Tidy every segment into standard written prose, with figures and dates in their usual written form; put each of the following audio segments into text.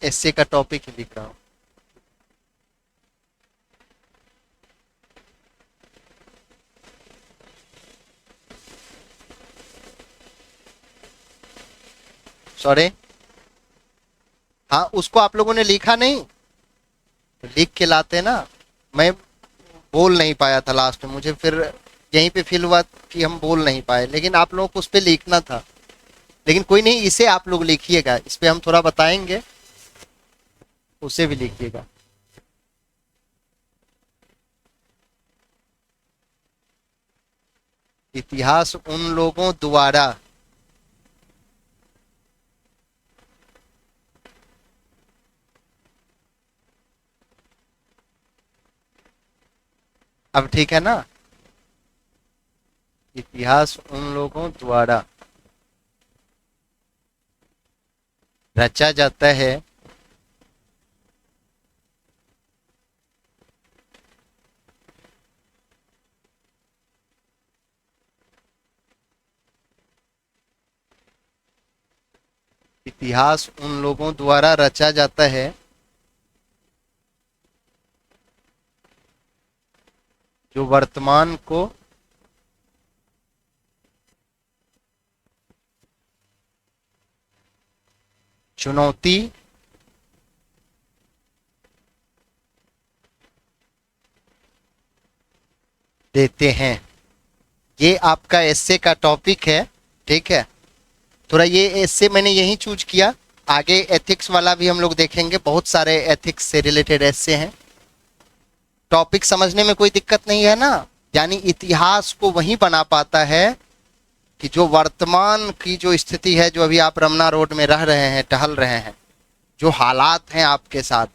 एस्से का टॉपिक ही लिख रहा हूँ। सॉरी। हाँ, उसको आप लोगों ने लिखा नहीं, लिख के लाते ना। मैं बोल नहीं पाया था लास्ट में, मुझे फिर यहीं पे फील हुआ कि हम बोल नहीं पाए, लेकिन आप लोगों को उस पे लिखना था। लेकिन कोई नहीं, इसे आप लोग लिखिएगा, इस पे हम थोड़ा बताएंगे, उसे भी लिखिएगा। इतिहास उन लोगों द्वारा, अब ठीक है ना, इतिहास उन लोगों द्वारा रचा जाता है इतिहास उन लोगों द्वारा रचा जाता है जो वर्तमान को चुनौती देते हैं। ये आपका एस्से का टॉपिक है, ठीक है। थोड़ा ये एस्से मैंने यही चूज किया, आगे एथिक्स वाला भी हम लोग देखेंगे, बहुत सारे एथिक्स से रिलेटेड एस्से हैं। टॉपिक समझने में कोई दिक्कत नहीं है ना। यानी इतिहास को वही बना पाता है कि जो वर्तमान की जो स्थिति है, जो अभी आप रमना रोड में रह रहे हैं, टहल रहे हैं, जो हालात हैं आपके साथ,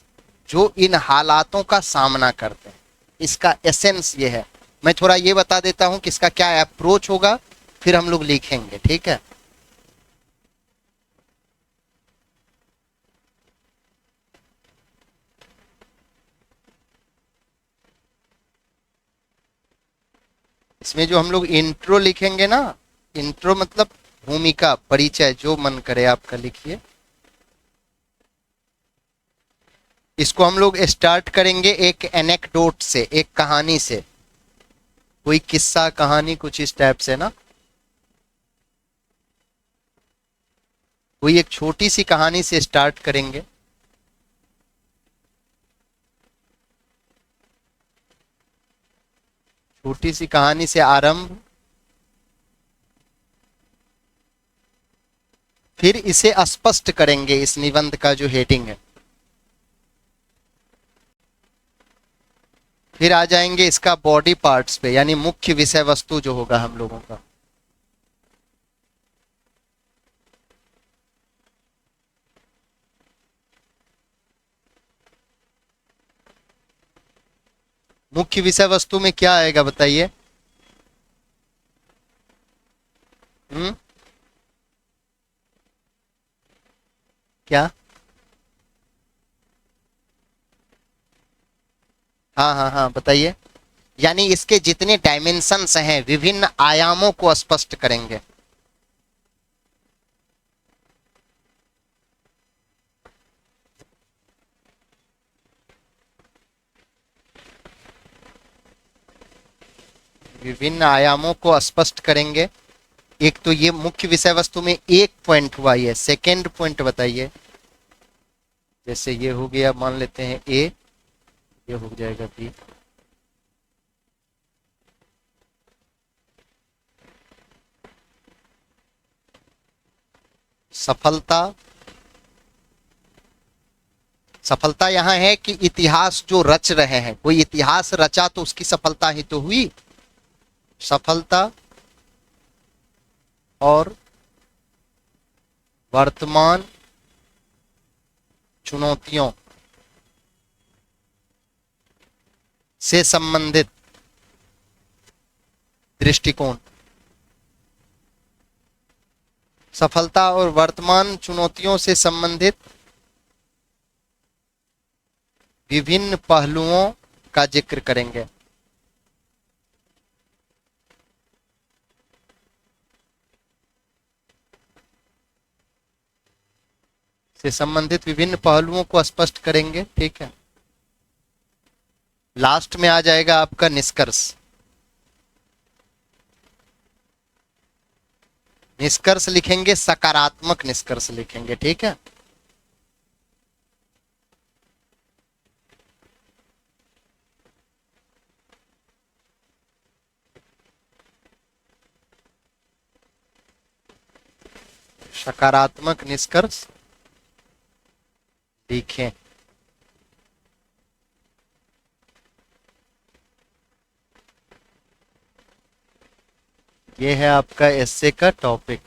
जो इन हालातों का सामना करते हैं, इसका एसेंस ये है। मैं थोड़ा ये बता देता हूं कि इसका क्या अप्रोच होगा, फिर हम लोग लिखेंगे, ठीक है। इसमें जो हम लोग इंट्रो लिखेंगे ना, इंट्रो मतलब भूमिका, परिचय, जो मन करे आपका लिखिए। इसको हम लोग स्टार्ट करेंगे एक एनेक्डोट से, एक कहानी से, कोई किस्सा कहानी कुछ इस टाइप से ना, कोई एक छोटी सी कहानी से स्टार्ट करेंगे। छोटी सी कहानी से आरंभ, फिर इसे स्पष्ट करेंगे, इस निबंध का जो हेडिंग है। फिर आ जाएंगे इसका बॉडी पार्ट्स पे, यानी मुख्य विषय वस्तु जो होगा हम लोगों का। मुख्य विषय वस्तु में क्या आएगा बताइए। हम्म, क्या? हाँ हाँ हाँ, बताइए। यानी इसके जितने डायमेंशंस हैं, विभिन्न आयामों को स्पष्ट करेंगे। विभिन्न आयामों को स्पष्ट करेंगे। एक तो ये मुख्य विषय वस्तु में एक पॉइंट हुआ, ये सेकंड पॉइंट बताइए। जैसे ये हो गया, मान लेते हैं ए, ये हो जाएगा बी। सफलता, सफलता यहां है कि इतिहास जो रच रहे हैं, कोई इतिहास रचा तो उसकी सफलता ही तो हुई। सफलता और वर्तमान चुनौतियों से संबंधित दृष्टिकोण। सफलता और वर्तमान चुनौतियों से संबंधित विभिन्न पहलुओं का जिक्र करेंगे। से संबंधित विभिन्न पहलुओं को स्पष्ट करेंगे। ठीक है, लास्ट में आ जाएगा आपका निष्कर्ष। निष्कर्ष लिखेंगे, सकारात्मक निष्कर्ष लिखेंगे। ठीक है, सकारात्मक निष्कर्ष लिखें। ये है आपका एस्से का टॉपिक।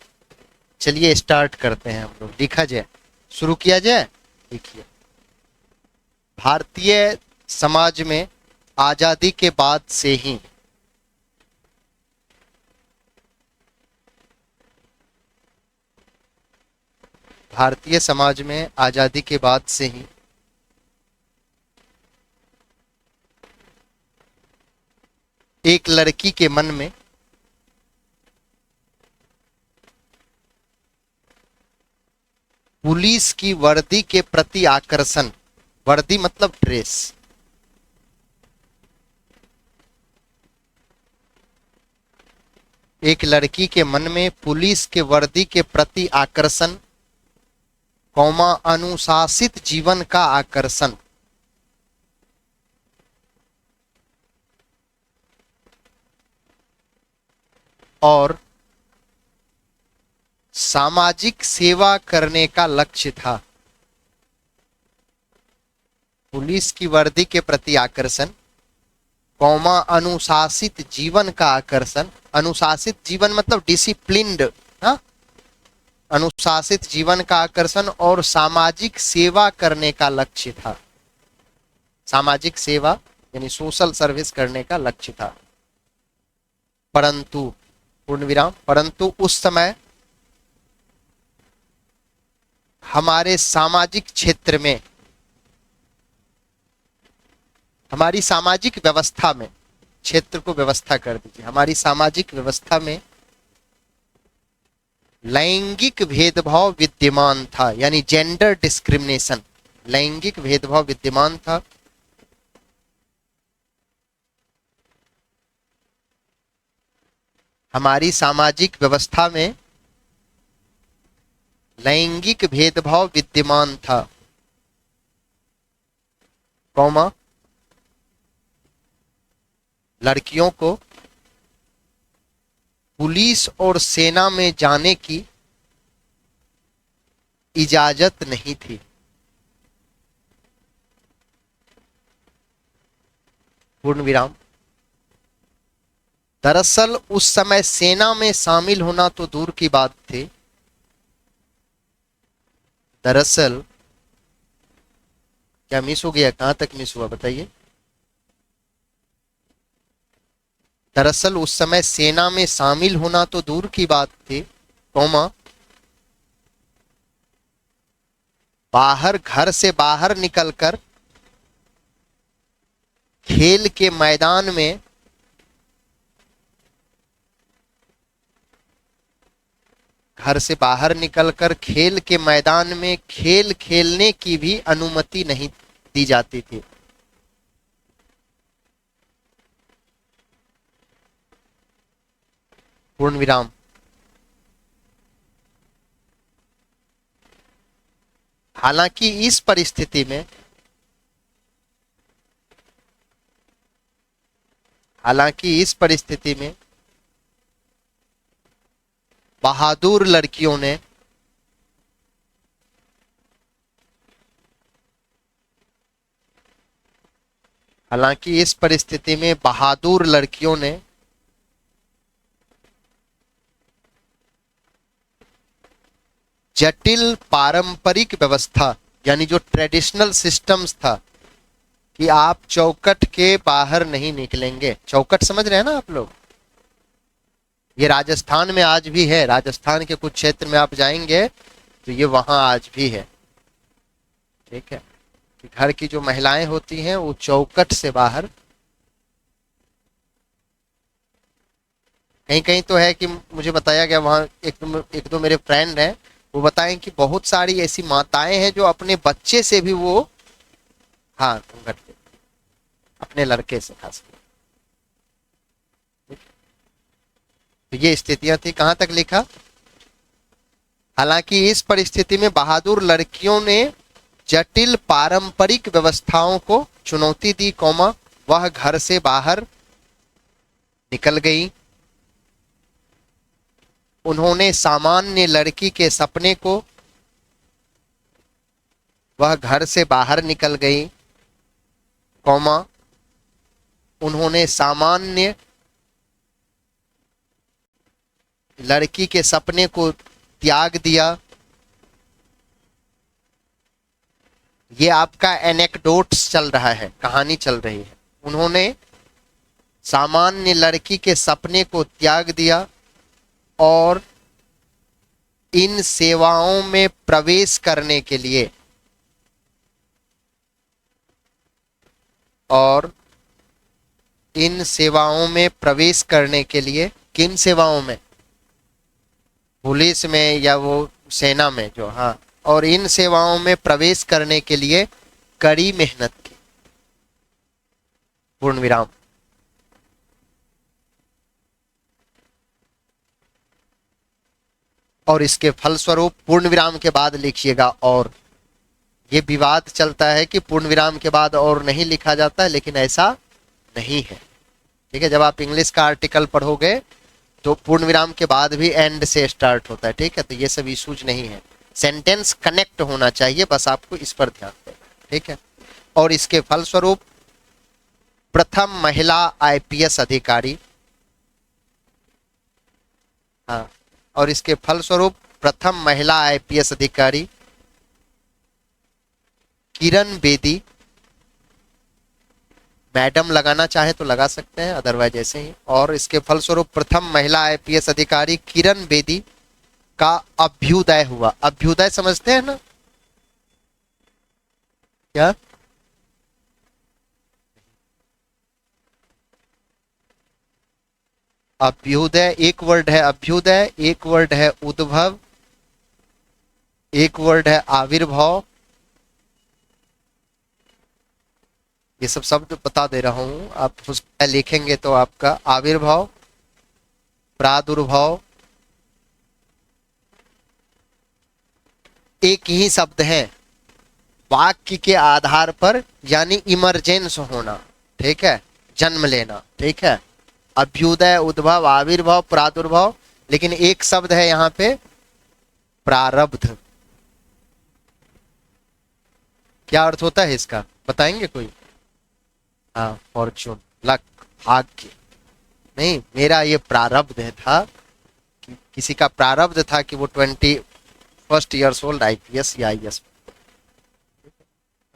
चलिए स्टार्ट करते हैं हम लोग। लिखा जाए, शुरू किया जाए। देखिए, भारतीय समाज में आजादी के बाद से ही भारतीय समाज में आजादी के बाद से ही एक लड़की के मन में पुलिस की वर्दी के प्रति आकर्षण, वर्दी मतलब ड्रेस, एक लड़की के मन में पुलिस के वर्दी के प्रति आकर्षण, कौमा अनुशासित जीवन का आकर्षण और सामाजिक सेवा करने का लक्ष्य था। पुलिस की वर्दी के प्रति आकर्षण, कौमा अनुशासित जीवन का आकर्षण, अनुशासित जीवन मतलब डिसिप्लिन्ड, हाँ, अनुशासित जीवन का आकर्षण और सामाजिक सेवा करने का लक्ष्य था। सामाजिक सेवा यानी सोशल सर्विस करने का लक्ष्य था। परंतु, पूर्ण विराम, परंतु उस समय हमारे सामाजिक क्षेत्र में, हमारी सामाजिक व्यवस्था में, क्षेत्र को व्यवस्था कर दीजिए, हमारी सामाजिक व्यवस्था में लैंगिक भेदभाव विद्यमान था, यानी जेंडर डिस्क्रिमिनेशन, लैंगिक भेदभाव विद्यमान था। हमारी सामाजिक व्यवस्था में लैंगिक भेदभाव विद्यमान था, कौमा लड़कियों को पुलिस और सेना में जाने की इजाजत नहीं थी। पूर्ण विराम। दरअसल उस समय सेना में शामिल होना तो दूर की बात थी, दरअसल क्या मिस हो गया? कहां तक मिस हुआ बताइए? दरअसल उस समय सेना में शामिल होना तो दूर की बात थी, कौमा बाहर, घर से बाहर निकलकर खेल के मैदान में घर से बाहर निकलकर खेल के मैदान में खेल खेलने की भी अनुमति नहीं दी जाती थी। पूर्ण विराम। हालांकि इस परिस्थिति में, हालांकि इस परिस्थिति में बहादुर लड़कियों ने हालांकि इस परिस्थिति में बहादुर लड़कियों ने जटिल पारंपरिक व्यवस्था, यानी जो ट्रेडिशनल सिस्टम्स था कि आप चौकट के बाहर नहीं निकलेंगे। चौकट समझ रहे हैं ना आप लोग? ये राजस्थान में आज भी है, राजस्थान के कुछ क्षेत्र में आप जाएंगे तो ये वहां आज भी है। ठीक है, कि घर की जो महिलाएं होती हैं वो चौकट से बाहर, कहीं कहीं तो है कि मुझे बताया गया वहां एक दो मेरे फ्रेंड हैं वो बताएं कि बहुत सारी ऐसी माताएं हैं जो अपने बच्चे से भी वो, हाँ घूंघट के, अपने लड़के से खास कर। तो ये स्थितियां थी, कहां तक लिखा। हालांकि इस परिस्थिति में बहादुर लड़कियों ने जटिल पारंपरिक व्यवस्थाओं को चुनौती दी, कौमा वह घर से बाहर निकल गई। उन्होंने सामान्य लड़की के सपने को, वह घर से बाहर निकल गई, कौमा उन्होंने सामान्य लड़की के सपने को त्याग दिया। ये आपका एनेक्डोट्स चल रहा है, कहानी चल रही है। उन्होंने सामान्य लड़की के सपने को त्याग दिया और इन सेवाओं में प्रवेश करने के लिए, और इन सेवाओं में प्रवेश करने के लिए, किन सेवाओं में, पुलिस में या वो सेना में जो, हाँ, और इन सेवाओं में प्रवेश करने के लिए कड़ी मेहनत की, पूर्ण विराम। और इसके फलस्वरूप, पूर्ण विराम के बाद लिखिएगा और, ये विवाद चलता है कि पूर्ण विराम के बाद और नहीं लिखा जाता है, लेकिन ऐसा नहीं है, ठीक है। जब आप इंग्लिश का आर्टिकल पढ़ोगे तो पूर्ण विराम के बाद भी एंड से स्टार्ट होता है, ठीक है। तो ये सब इशूज नहीं है, सेंटेंस कनेक्ट होना चाहिए, बस आपको इस पर ध्यान देना, ठीक है। और इसके फलस्वरूप प्रथम महिला आईपीएस अधिकारी, हाँ, और इसके फलस्वरूप प्रथम महिला आईपीएस अधिकारी किरण बेदी, मैडम लगाना चाहे तो लगा सकते हैं, अदरवाइज ऐसे ही। और इसके फलस्वरूप प्रथम महिला आईपीएस अधिकारी किरण बेदी का अभ्युदय हुआ। अभ्युदय समझते हैं ना क्या? अभ्युदय एक वर्ड है, अभ्युदय एक वर्ड है, उद्भव एक वर्ड है, आविर्भाव, ये सब शब्द बता दे रहा हूं, आप पुस्तक लिखेंगे तो आपका आविर्भाव, प्रादुर्भाव एक ही शब्द है वाक्य के आधार पर, यानी इमरजेंस होना, ठीक है, जन्म लेना, ठीक है। अभ्युदय, उद्भव, आविर्भाव, प्रादुर्भाव, लेकिन एक शब्द है यहाँ पे, प्रारब्ध। क्या अर्थ होता है इसका, बताएंगे कोई? हाँ, फॉर्चून, लक, भाग्य नहीं, मेरा ये प्रारब्ध था, किसी का प्रारब्ध था कि वो 21 ईयर्स ओल्ड आईपीएस या आईएएस।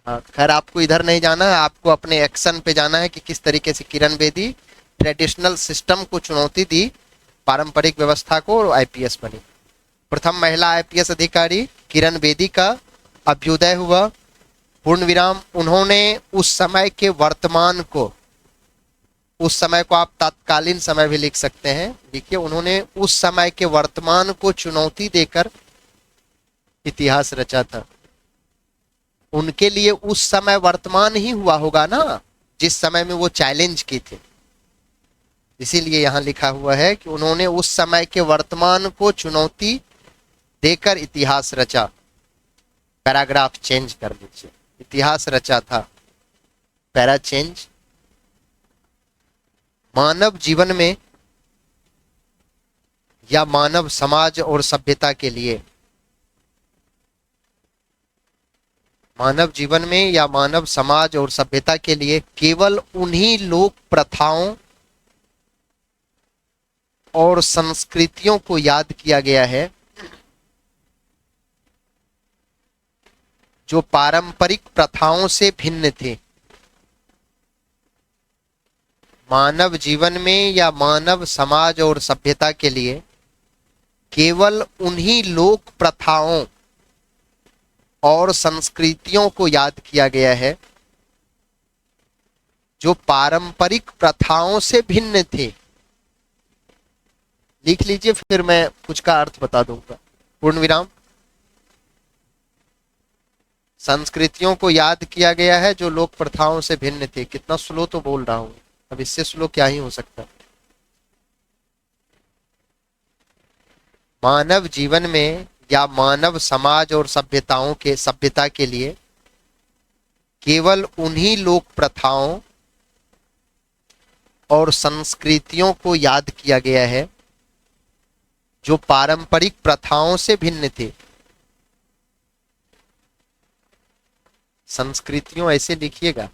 हाँ, खैर आपको इधर नहीं जाना है, आपको अपने एक्शन पे जाना है कि किस तरीके से किरण बेदी ट्रेडिशनल सिस्टम को चुनौती दी, पारंपरिक व्यवस्था को, और आईपीएस बनी। प्रथम महिला आईपीएस अधिकारी किरण बेदी का अभ्युदय हुआ, पूर्ण विराम। उन्होंने उस समय के वर्तमान को, उस समय को आप तत्कालीन समय भी लिख सकते हैं, देखिए, उन्होंने उस समय के वर्तमान को चुनौती देकर इतिहास रचा था। उनके लिए उस समय वर्तमान ही हुआ होगा ना, जिस समय में वो चैलेंज की थे, इसीलिए यहां लिखा हुआ है कि उन्होंने उस समय के वर्तमान को चुनौती देकर इतिहास रचा। पैराग्राफ चेंज कर दीजिए, इतिहास रचा था, पैरा चेंज। मानव जीवन में या मानव समाज और सभ्यता के लिए, मानव जीवन में या मानव समाज और सभ्यता के लिए केवल उन्हीं लोक प्रथाओं और संस्कृतियों को याद किया गया है जो पारंपरिक प्रथाओं से भिन्न थे। मानव जीवन में या मानव समाज और सभ्यता के लिए केवल उन्हीं लोक प्रथाओं और संस्कृतियों को याद किया गया है जो पारंपरिक प्रथाओं से भिन्न थे। लिख लीजिए, फिर मैं कुछ का अर्थ बता दूंगा। पूर्ण विराम। संस्कृतियों को याद किया गया है जो लोक प्रथाओं से भिन्न थे। कितना स्लो तो बोल रहा हूं, अब इससे स्लो क्या ही हो सकता। मानव जीवन में या मानव समाज और सभ्यता के लिए केवल उन्हीं लोक प्रथाओं और संस्कृतियों को याद किया गया है जो पारंपरिक प्रथाओं से भिन्न थे। संस्कृतियों ऐसे लिखिएगा,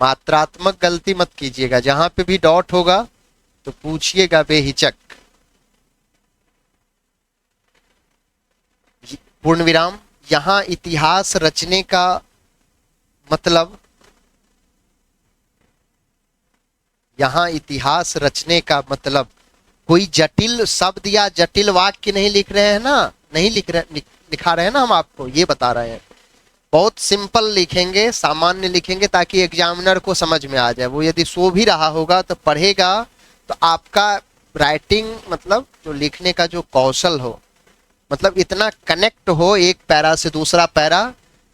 मात्रात्मक गलती मत कीजिएगा। जहां पे भी डॉट होगा तो पूछिएगा बेहिचक। पूर्ण विराम। यहां इतिहास रचने का मतलब, यहां इतिहास रचने का मतलब कोई जटिल शब्द या जटिल वाक्य नहीं लिख रहे हैं ना, नहीं लिखा रहे हैं ना, हम आपको ये बता रहे हैं। बहुत सिंपल लिखेंगे, सामान्य लिखेंगे ताकि एग्जामिनर को समझ में आ जाए। वो यदि सो भी रहा होगा तो पढ़ेगा तो आपका राइटिंग मतलब जो लिखने का जो कौशल हो, मतलब इतना कनेक्ट हो एक पैरा से दूसरा पैरा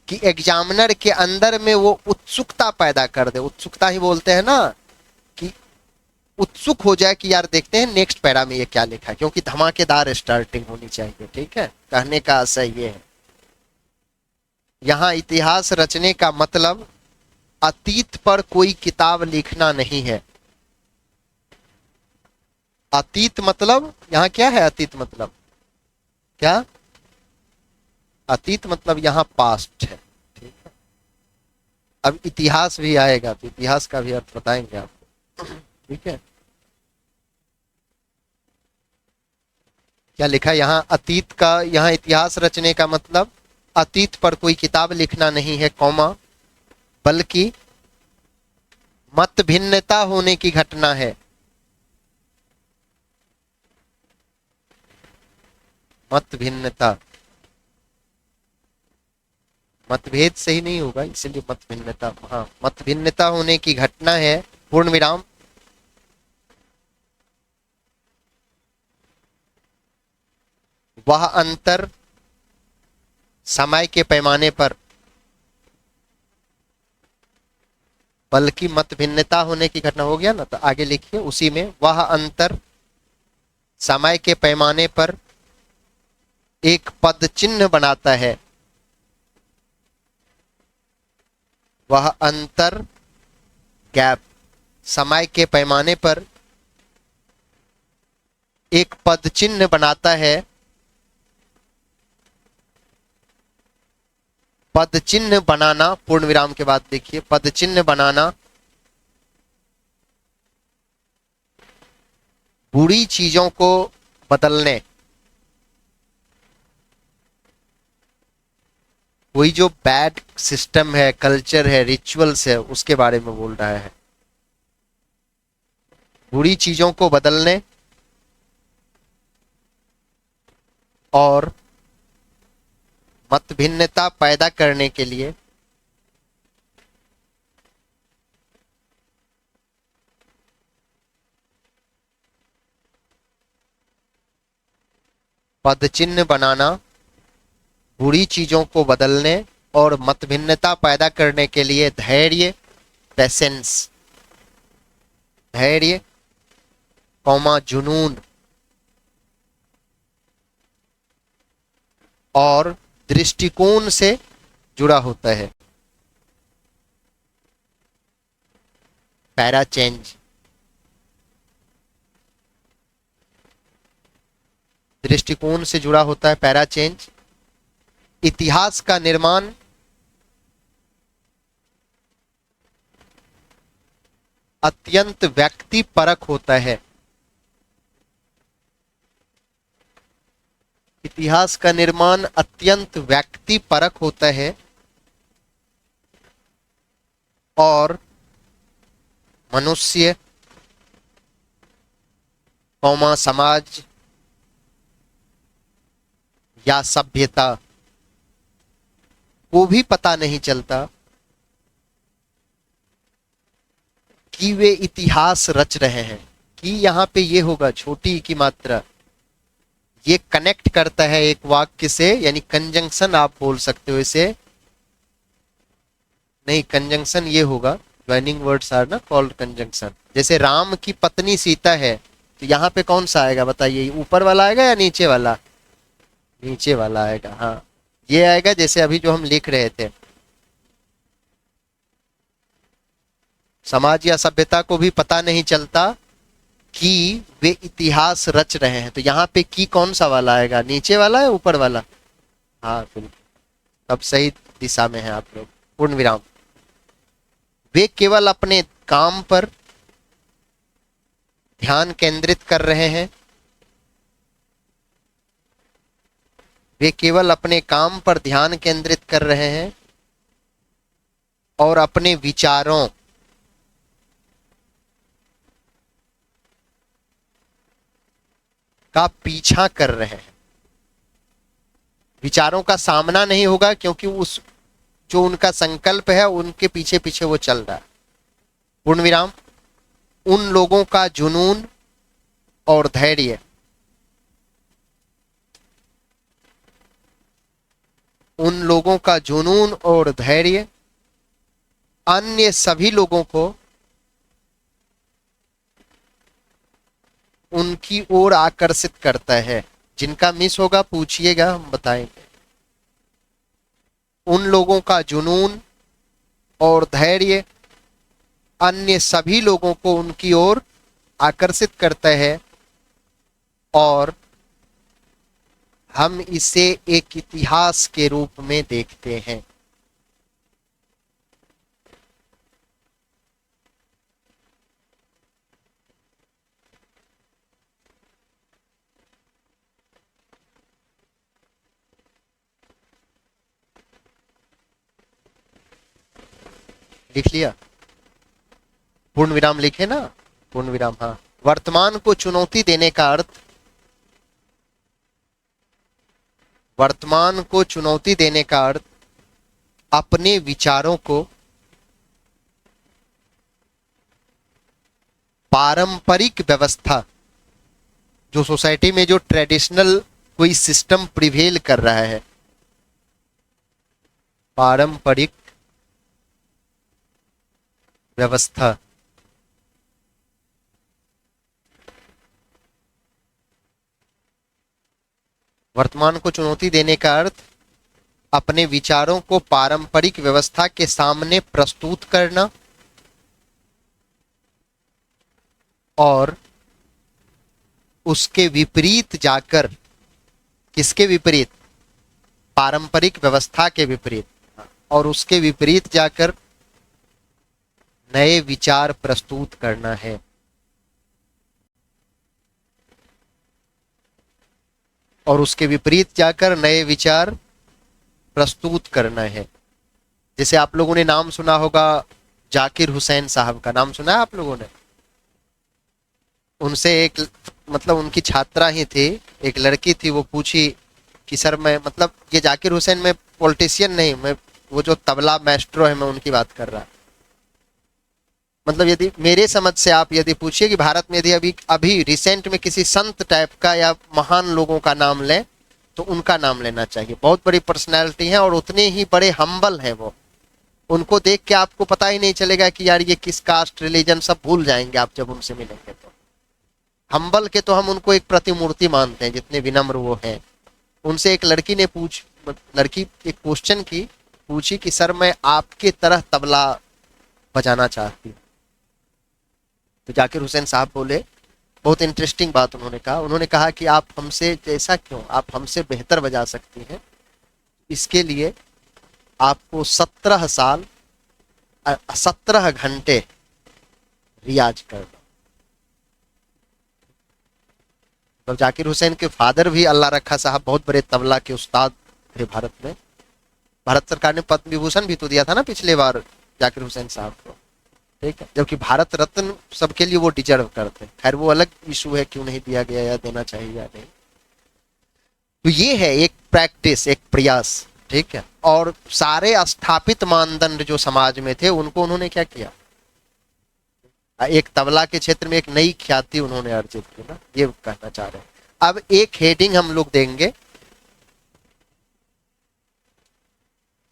कि एग्जामिनर के अंदर में वो उत्सुकता पैदा कर दे। उत्सुकता ही बोलते हैं ना, कि उत्सुक हो जाए कि यार देखते हैं नेक्स्ट पैरा में ये क्या लिखा है, क्योंकि धमाकेदार स्टार्टिंग होनी चाहिए। ठीक है, कहने का आशय ये है। यहां इतिहास रचने का मतलब अतीत पर कोई किताब लिखना नहीं है। अतीत मतलब यहां क्या है? अतीत मतलब क्या? अतीत मतलब यहां पास्ट है। ठीक है, अब इतिहास भी आएगा तो इतिहास का भी अर्थ बताएंगे आपको। ठीक है, क्या लिखा है यहां? अतीत का, यहां इतिहास रचने का मतलब अतीत पर कोई किताब लिखना नहीं है, कौमा, बल्कि मत भिन्नता होने की घटना है। मत भिन्नता, मतभेद सही नहीं होगा, इसलिए मत भिन्नता, हाँ, मत भिन्नता होने की घटना है। पूर्ण विराम। वह अंतर समय के पैमाने पर, बल्कि मत भिन्नता होने की घटना, हो गया ना, तो आगे लिखिए उसी में, वह अंतर समय के पैमाने पर एक पद चिन्ह बनाता है। वह अंतर, गैप, समय के पैमाने पर एक पद चिन्ह बनाता है। पद चिन्ह बनाना, पूर्ण विराम के बाद देखिए, पद चिन्ह बनाना बुरी चीजों को बदलने, कोई जो बैड सिस्टम है, कल्चर है, रिचुअल्स है, उसके बारे में बोल रहा है। बुरी चीजों को बदलने और मत भिन्नता पैदा करने के लिए पद चिन्ह बनाना, बुरी चीजों को बदलने और मत भिन्नता पैदा करने के लिए धैर्य, पेशेंस, धैर्य कौमा जुनून और दृष्टिकोण से जुड़ा होता है। पैरा चेंज, दृष्टिकोण से जुड़ा होता है पैरा चेंज। इतिहास का निर्माण अत्यंत व्यक्तिपरक होता है। इतिहास का निर्माण अत्यंत व्यक्तिपरक होता है और मनुष्य कौमा समाज या सभ्यता को भी पता नहीं चलता कि वे इतिहास रच रहे हैं। कि यहां पे ये होगा छोटी की मात्रा, ये कनेक्ट करता है एक वाक्य से, यानी कंजंक्शन आप बोल सकते हो इसे। नहीं, कंजंक्शन ये होगा, ज्वाइनिंग वर्ड्स आर ना कॉल्ड कंजंक्शन। जैसे राम की पत्नी सीता है, तो यहाँ पे कौन सा आएगा बताइए, ऊपर वाला आएगा या नीचे वाला? नीचे वाला आएगा, हाँ ये आएगा। जैसे अभी जो हम लिख रहे थे, समाज या सभ्यता को भी पता नहीं चलता कि वे इतिहास रच रहे हैं, तो यहाँ पे की कौन सा वाला आएगा, नीचे वाला है ऊपर वाला? हाँ बिल्कुल, अब सही दिशा में है आप लोग। पूर्ण विराम। वे केवल अपने काम पर ध्यान केंद्रित कर रहे हैं। वे केवल अपने काम पर ध्यान केंद्रित कर रहे हैं और अपने विचारों का पीछा कर रहे हैं। विचारों का सामना नहीं होगा, क्योंकि उस जो उनका संकल्प है उनके पीछे पीछे वो चल रहा है। पूर्ण विराम। उन लोगों का जुनून और धैर्य उन लोगों का जुनून और धैर्य अन्य सभी लोगों को उनकी ओर आकर्षित करता है। जिनका मिस होगा पूछिएगा, हम बताएंगे। उन लोगों का जुनून और धैर्य अन्य सभी लोगों को उनकी ओर आकर्षित करता है और हम इसे एक इतिहास के रूप में देखते हैं। लिख लिया? पूर्ण विराम लिखे ना? पूर्ण विराम, हाँ। वर्तमान को चुनौती देने का अर्थ, वर्तमान को चुनौती देने का अर्थ अपने विचारों को पारंपरिक व्यवस्था, जो सोसाइटी में जो ट्रेडिशनल कोई सिस्टम प्रिवेल कर रहा है, पारंपरिक व्यवस्था, वर्तमान को चुनौती देने का अर्थ अपने विचारों को पारंपरिक व्यवस्था के सामने प्रस्तुत करना और उसके विपरीत जाकर, किसके विपरीत? पारंपरिक व्यवस्था के विपरीत, और उसके विपरीत जाकर नए विचार प्रस्तुत करना है। और उसके विपरीत जाकर नए विचार प्रस्तुत करना है। जैसे आप लोगों ने नाम सुना होगा जाकिर हुसैन साहब का, नाम सुना है आप लोगों ने? उनसे एक, मतलब उनकी छात्रा ही थी, एक लड़की थी, वो पूछी कि सर मैं, मतलब ये जाकिर हुसैन, मैं पॉलिटिशियन नहीं, मैं वो जो तबला मैस्ट्रो है मैं उनकी बात कर रहा। मतलब यदि मेरे समझ से आप यदि पूछिए कि भारत में यदि अभी अभी रिसेंट में किसी संत टाइप का या महान लोगों का नाम लें तो उनका नाम लेना चाहिए। बहुत बड़ी पर्सनैलिटी है और उतने ही बड़े हम्बल हैं वो। उनको देख के आपको पता ही नहीं चलेगा कि यार ये किस कास्ट रिलीजन, सब भूल जाएंगे आप जब उनसे मिलेंगे। तो हम्बल के तो हम उनको एक प्रतिमूर्ति मानते हैं, जितने विनम्र वो हैं। उनसे एक लड़की ने लड़की एक क्वेश्चन की, पूछी कि सर मैं आपके तरह तबला बजाना चाहती हूँ। तो जाकिर हुसैन साहब बोले, बहुत इंटरेस्टिंग बात उन्होंने कहा। उन्होंने कहा कि आप हमसे, जैसा क्यों, आप हमसे बेहतर बजा सकती हैं, इसके लिए आपको 17 साल 17 घंटे रियाज करना। तो जाकिर हुसैन के फादर भी अल्लाह रखा साहब बहुत बड़े तबला के उस्ताद थे भारत में। भारत सरकार ने पद्म विभूषण भी तो दिया था ना पिछले बार जाकिर हुसैन साहब को, ठीक है, जबकि भारत रत्न सबके लिए वो डिजर्व करते हैं। खैर वो अलग इशू है, क्यों नहीं दिया गया या देना चाहिए या नहीं। तो ये है एक प्रैक्टिस, एक प्रयास, ठीक है। और सारे स्थापित मानदंड जो समाज में थे उनको उन्होंने क्या किया, एक तबला के क्षेत्र में एक नई ख्याति उन्होंने अर्जित की ना, ये कहना चाह रहे हैं। अब एक हेडिंग हम लोग देंगे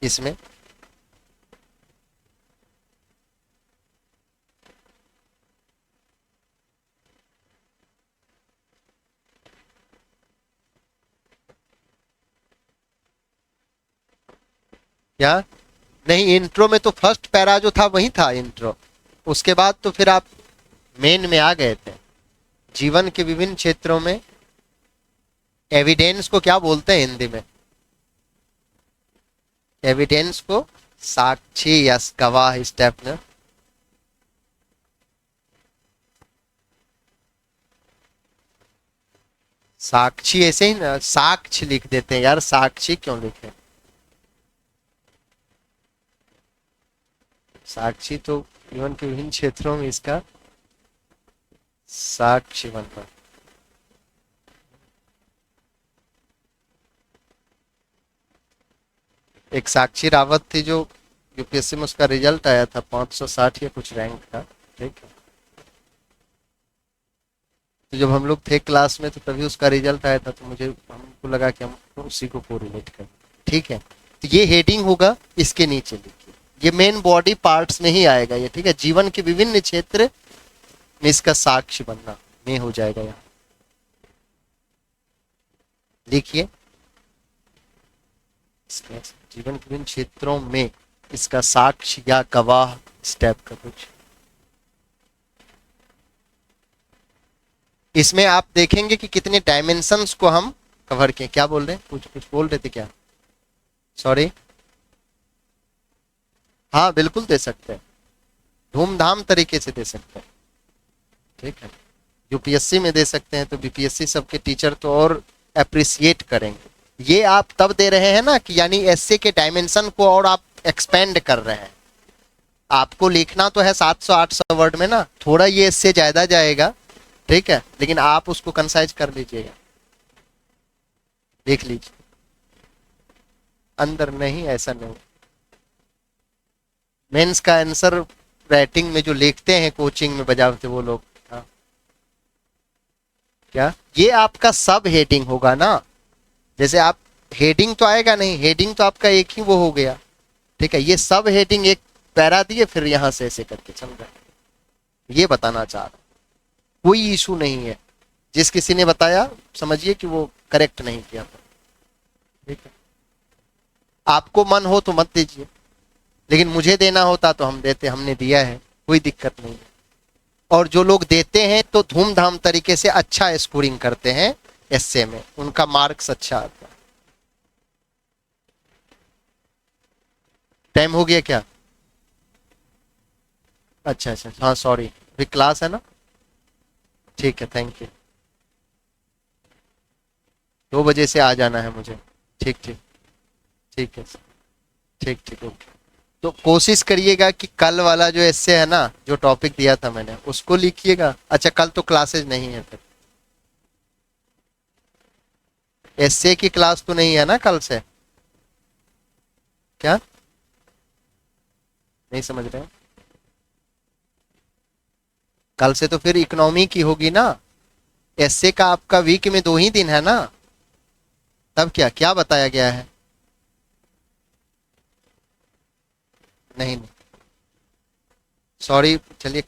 इसमें, क्या नहीं, इंट्रो में तो फर्स्ट पैरा जो था वही था इंट्रो, उसके बाद तो फिर आप मेन में आ गए थे। जीवन के विभिन्न क्षेत्रों में एविडेंस को क्या बोलते हैं हिंदी में? एविडेंस को साक्षी या गवाह स्टेप ने, साक्षी ऐसे ही ना, साक्ष्य लिख देते हैं यार, साक्षी क्यों लिखे? साक्षी तो जीवन के विभिन्न क्षेत्रों में इसका साक्षी बनना। एक साक्षी रावत थी जो यूपीएससी में उसका रिजल्ट आया था 560 या कुछ रैंक था, ठीक है। तो जब हम लोग थे क्लास में तो तभी उसका रिजल्ट आया था, तो मुझे हमको लगा कि हम उसी को कोरिलेट करें, ठीक है। तो ये हेडिंग होगा, इसके नीचे लिखिए, ये मेन बॉडी पार्ट्स नहीं आएगा ये, ठीक है। जीवन के विभिन्न क्षेत्र में इसका साक्ष्य बनना में हो जाएगा, यहाँ लिखिए जीवन के विभिन्न क्षेत्रों में इसका साक्ष्य या गवाह स्टेप का कुछ। इसमें आप देखेंगे कि कितने डायमेंशंस को हम कवर किए। क्या बोल रहे हैं, कुछ कुछ बोल रहे थे क्या? सॉरी, हाँ बिल्कुल दे सकते हैं, धूमधाम तरीके से दे सकते हैं, ठीक है। यूपीएससी में दे सकते हैं तो बीपीएससी सबके टीचर तो और अप्रिसिएट करेंगे। ये आप तब दे रहे हैं ना कि यानी एसए के डायमेंशन को और आप एक्सपेंड कर रहे हैं। आपको लिखना तो है 700-800 वर्ड में ना, थोड़ा ये इससे ज्यादा जाएगा, ठीक है, लेकिन आप उसको कंसाइज कर लीजिएगा, देख लीजिए अंदर नहीं, ऐसा नहीं। मेंस का आंसर राइटिंग में जो लिखते हैं कोचिंग में बजावते वो लोग, हाँ। क्या ये आपका सब हेडिंग होगा ना? जैसे आप हेडिंग तो आएगा नहीं, हेडिंग तो आपका एक ही वो हो गया, ठीक है। ये सब हेडिंग एक पैरा दिए फिर यहां से ऐसे करके चल रहा है, ये बताना चाह रहा, कोई इशू नहीं है। जिस किसी ने बताया समझिए कि वो करेक्ट नहीं किया था, ठीक है। आपको मन हो तो मत दीजिए, लेकिन मुझे देना होता तो हम देते, हमने दिया है, कोई दिक्कत नहीं है। और जो लोग देते हैं तो धूमधाम तरीके से अच्छा स्कोरिंग करते हैं एसए में, उनका मार्क्स अच्छा आता है। टाइम हो गया क्या? अच्छा अच्छा, हाँ सॉरी, अभी क्लास है ना, ठीक है, थैंक यू। 2 बजे से आ जाना है मुझे, ठीक ठीक, ठीक है, ठीक ठीक, ओके। तो कोशिश करिएगा कि कल वाला जो एस्से है ना, जो टॉपिक दिया था मैंने उसको लिखिएगा। अच्छा कल तो क्लासेज नहीं है, फिर एस्से की क्लास तो नहीं है ना कल से? क्या नहीं समझ रहे हैं? कल से तो फिर इकोनॉमी की होगी ना। एस्से का आपका वीक में 2 ही दिन है ना, तब क्या क्या बताया गया है? नहीं नहीं, सॉरी, चलिए